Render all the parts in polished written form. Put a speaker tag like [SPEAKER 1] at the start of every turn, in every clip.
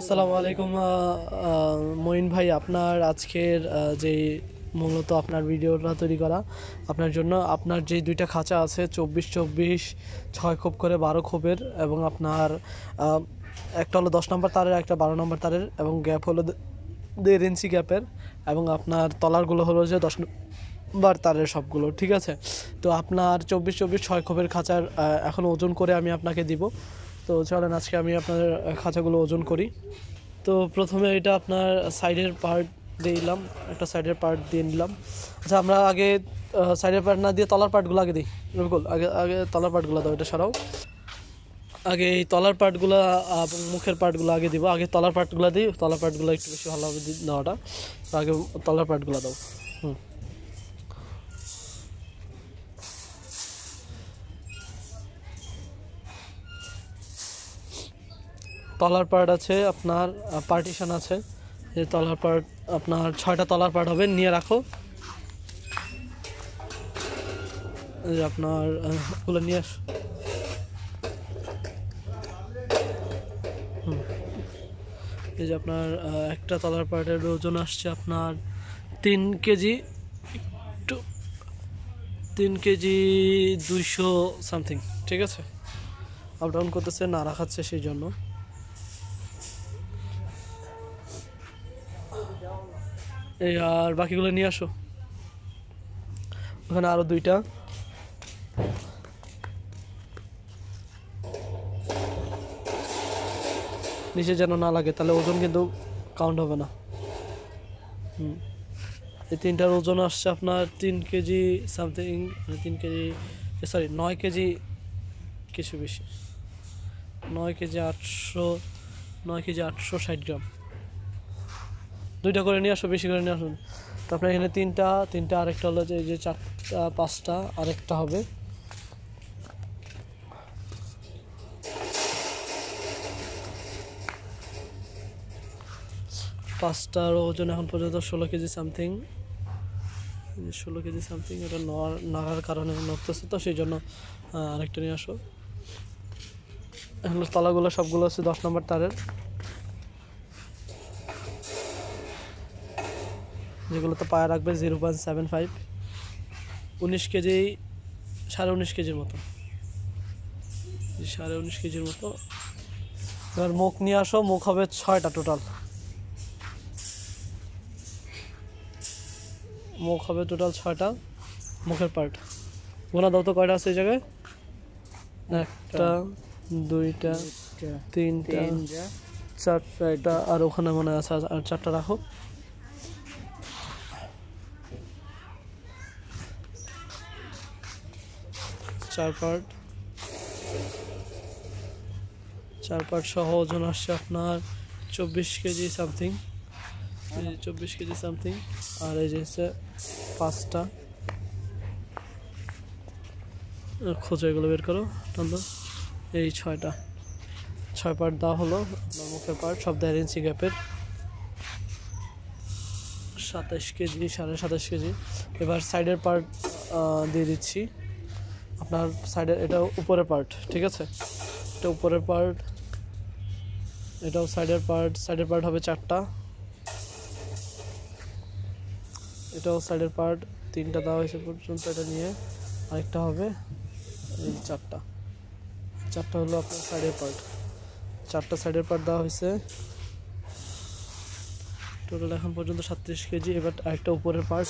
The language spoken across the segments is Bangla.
[SPEAKER 1] আসসালামু আলাইকুম মঈন ভাই, আপনার আজকের যে মূলত আপনার ভিডিওটা তৈরি করা আপনার জন্য। আপনার যে দুইটা খাঁচা আছে 24-24 6 খোপ করে 12 খোপের, এবং আপনার একটা হলো 10 নম্বর তারের, একটা 12 নম্বর তারের, এবং গ্যাপ হলো 1.5 ইঞ্চি গ্যাপের, এবং আপনার তলারগুলো হলো যে 10 নম্বর তারের সবগুলো, ঠিক আছে। তো আপনার 24-24 6 খোপের খাঁচার এখন ওজন করে আমি আপনাকে দিব। তো চলেন আজকে আমি আপনাদের খাঁচাগুলো ওজন করি। তো প্রথমে এটা আপনার সাইডের পার্ট দিয়ে দিলাম, একটা সাইডের পার্ট দিয়ে নিলাম। আচ্ছা, আমরা আগে সাইডের পার্ট না দিয়ে তলার পার্টগুলো আগে দিই। বিলকুল আগে আগে তলার পার্টগুলো দাও, এটা সরাও। আগে এই তলার পার্টগুলো এবং মুখের পার্টগুলো আগে দিব। আগে তলার পার্টগুলো দিই, তলার পার্টগুলো একটু বেশি ভালো হবে দেওয়াটা। তো আগে তলার পার্টগুলো দাও। তলার পার্ট আছে আপনার, পার্টিশন আছে। এই তলার পার্ট আপনার 6টা তলার পার্ট হবে, নিয়ে রাখো। এই আপনার ওগুলো নিয়ে আস। এই যে আপনার একটা তলার পার্টের ওজন আসছে আপনার 3 কেজি, একটু 3 কেজি 200 সামথিং, ঠিক আছে। আপ ডাউন করতেছে, না রাখাচ্ছে সেই জন্য। এই আর বাকিগুলো নিয়ে আসো। ওখানে আরো 2টা। নিচে যেন না লাগে, তাহলে ওজন কিন্তু কাউন্ট হবে না। এই 3টার ওজন আসছে আপনার 3 KG something, 3 KG sorry 9 KG কিছু বেশি, 9 কেজি 860 গ্রাম। 2টা করে নিয়ে আসো, বেশি করে নিয়ে আসুন। তারপরে এখানে 3টা, আরেকটা হলো যে 4টা 5টা, আরেকটা হবে। পাঁচটার ওজন এখন পর্যন্ত 16 কেজি সামথিং, 16 কেজি সামথিং। এটা নাড়ার কারণে নড়তেছে, তো সেই জন্য আরেকটা নিয়ে আসো। এখন তলাগুলো সবগুলো হচ্ছে 10 নম্বর তারের, যেগুলোতে পায়ে রাখবে 0.75, 19 কেজি, 19.5 কেজির মতো, 19.5 কেজির মতো। এবার মুখ নিয়ে আসো, মুখ হবে 6টা টোটাল। মুখ হবে টোটাল 6টা মুখের পার্ট। গোনা দাও তো কয়টা আছে এই জায়গায়? 1টা 2টা 3টা 4টা, আর ওখানে মনে আছে আর 4টা রাখো। চার পার্ট সহ ওজন আসছে আপনার 24 কেজি সামথিং, 24 কেজি সামথিং। আর এই যে হচ্ছে 5টা, খোঁজো এগুলো বের করো, টানো। এই 6 পার্ট দেওয়া হলো আপনার মুখের পার্ট, সব 1.5 ইঞ্চি গ্যাপের, 27 কেজি, 27.5 কেজি। এবার সাইডের পার্ট দিয়ে দিচ্ছি আপনার। সাইডের এটা উপরের পার্ট, ঠিক আছে, এটা উপরের পার্ট, এটাও সাইডের পার্ট হবে 4টা, এটাও সাইডের পার্ট 3টা দেওয়া হয়েছে পর্যন্ত। এটা নিয়ে আরেকটা হবে, এই 4টা হলো আপনার সাইডের পার্ট, 4টা সাইডের পার্ট দেওয়া হয়েছে। টোটাল এখন পর্যন্ত 37 কেজি। এবার আরেকটা উপরের পার্ট।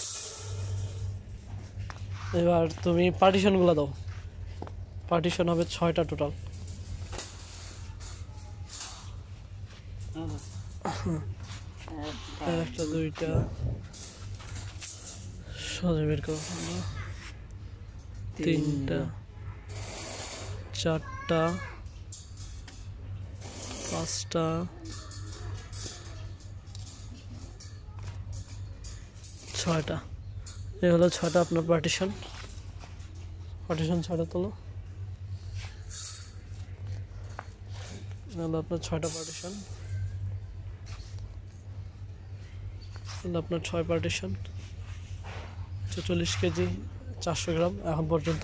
[SPEAKER 1] এবার তুমি পার্টিশনগুলো দাও, পার্টিশন হবে 6টা টোটাল। একটা 2টা সোজা বের করো, 3টা 4টা 5টা 6টা। এই হলো 6টা আপনার পার্টিশন 6টা তোলো। হলো আপনার 6টা পার্টিশন, হলো আপনার 6 পার্টিশন, 44 কেজি 400 গ্রাম এখন পর্যন্ত।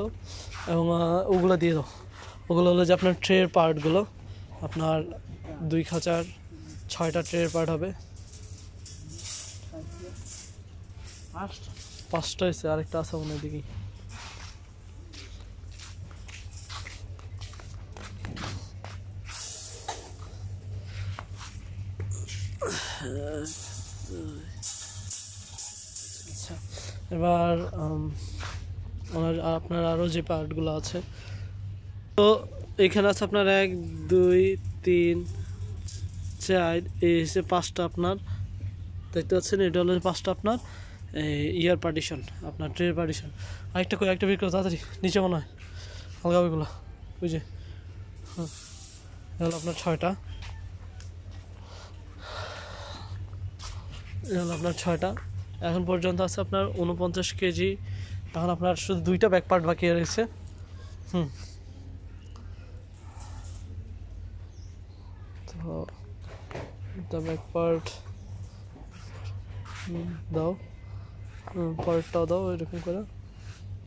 [SPEAKER 1] এবং ওগুলো দিয়ে দাও। ওগুলো হলো যে আপনার ট্রের পার্টগুলো, আপনার 2 খাঁচার 6টা ট্রের পার্ট হবে। 5টা হয়েছে, আরেকটা আছে মনে হয়, দেখি। আচ্ছা, এবার আপনার আরও যে পার্টগুলো আছে, তো এখানে আছে আপনার 1 2 3 4, এই হচ্ছে 5টা আপনার দেখতে পাচ্ছেন। এটা হলো 5টা আপনার ইয়ার পার্টিশন, আপনার ট্রের পার্টিশন। আরেকটা করে একটা বের করো তাড়াতাড়ি, নিচে মনে হয় হালকা ওইগুলো, ওই যে। হ্যাঁ, এটা হলো আপনার 6টা, এটা হলো আপনার 6টা। এখন পর্যন্ত আছে আপনার 49 কেজি। এখন আপনার শুধু 2টা ব্যাক পার্ট বাকি রয়েছে। তো এটা ব্যাক পার্ট দাও, পার্টটাও দাও এরকম করে।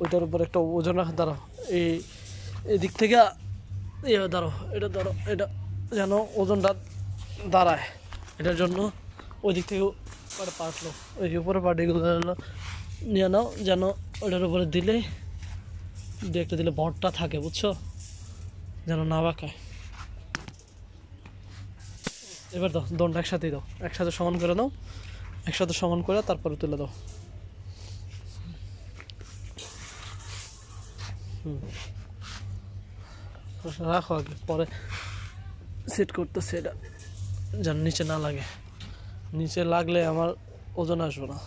[SPEAKER 1] ওইটার উপর একটা ওজন রাখা, দাঁড়াও এই দিক থেকে দাঁড়াও, এটা ধরো, এটা যেন ওজনটা দাঁড়ায়, এটার জন্য ওই দিক থেকে পার্ট লো, ওই উপরে পার্ট এগুলো নিয়ে নাও, যেন ওটার উপরে দিলে একটা দিলে ভরটা থাকে, বুঝছো, যেন না বাঁকায়। এবার দাও, দণ্ডটা একসাথেই দাও, একসাথে সমান করে দাও, একসাথে সমান করে তারপরে তুলে দাও। রাখো আগে, পরে সেট করতেছে এটা যেন নিচে না লাগে, নিচে লাগলে আমার ওজন আসবে না।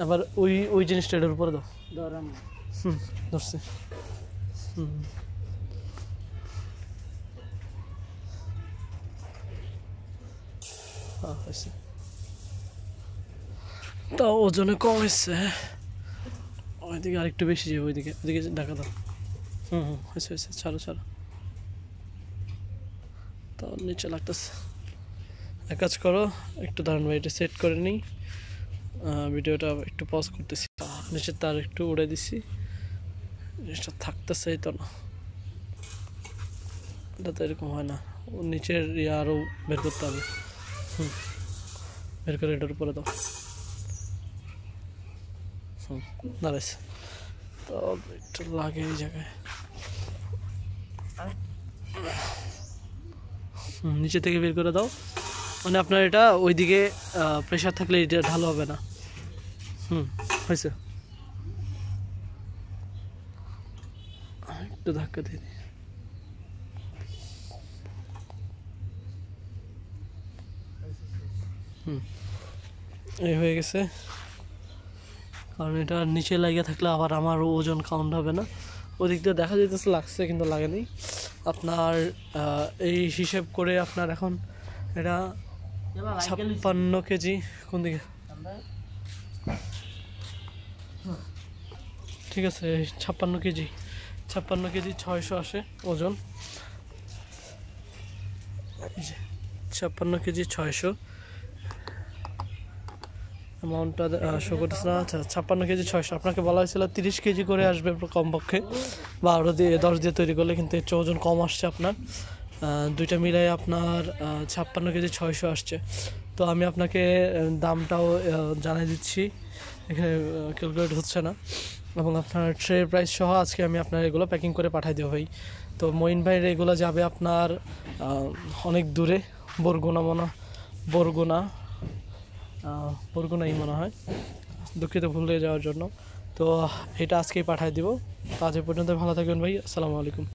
[SPEAKER 1] আবার ওই জিনিসটা এটার উপরে দাও। ধরছি। হয়েছে, তা ওজনে কম হয়েছে, ওইদিকে আরেকটু বেশি যাবে, ওইদিকে ঢাকা দাও। হয়েছে হয়েছে, ছাড়ো ছাড়ো, তো নিচে লাগতেছে। এক কাজ করো, একটু দাঁড়ান ভাই, এটা সেট করে নিই, ভিডিওটা একটু পজ করতেছি। নিচের তার একটু উড়ে দিছি, জিনিসটা থাকতেছে তো না, এটা তো এরকম হয় না, নিচের আরও বের করতে হবে। বের করে এটার উপরে দাও। দাঁড়াইছে, তো একটু লাগে এই জায়গায়। নিচে থেকে বের করে দাও, মানে আপনার এটা ওইদিকে প্রেশার থাকলে এটা ঢালো হবে না। হয়েছে, একটু ধাক্কা দিয়ে দিই। এই হয়ে গেছে, কারণ এটা নিচে লাগিয়ে থাকলে আবার আমার ওজন কাউন্ট হবে না। ওদিক দিয়ে দেখা যেতেছে লাগছে, কিন্তু লাগেনি আপনার। এই হিসেব করে আপনার এখন এটা 56 কেজি। কোন দিকে? ঠিক আছে, 56 কেজি, 56 কেজি 600 আসে ওজন। 56 কেজি 600 অ্যামাউন্টটা শো করতেছে না। আচ্ছা, 56 কেজি 600। আপনাকে বলা হয়েছিল 30 কেজি করে আসবে কমপক্ষে, বা আরও 10 দিয়ে তৈরি করলে, কিন্তু এর ওজন কম আসছে আপনার। দুইটা মিলাই আপনার 56 কেজি 600 আসছে। তো আমি আপনাকে দামটাও জানিয়ে দিচ্ছি, এখানে ক্যালকুলেট হচ্ছে না, এবং আপনার ট্রে প্রাইস সহ আজকে আমি আপনার এগুলো প্যাকিং করে পাঠিয়ে দেবো ভাই। তো মঈন ভাইয়ের এগুলো যাবে আপনার অনেক দূরে, বরগুনাই মনে হয়, দুঃখিত ভুলে যাওয়ার জন্য। তো এটা আজকেই পাঠিয়ে দিব। তো আজ পর্যন্ত ভালো থাকবেন ভাই, আসসালামু আলাইকুম।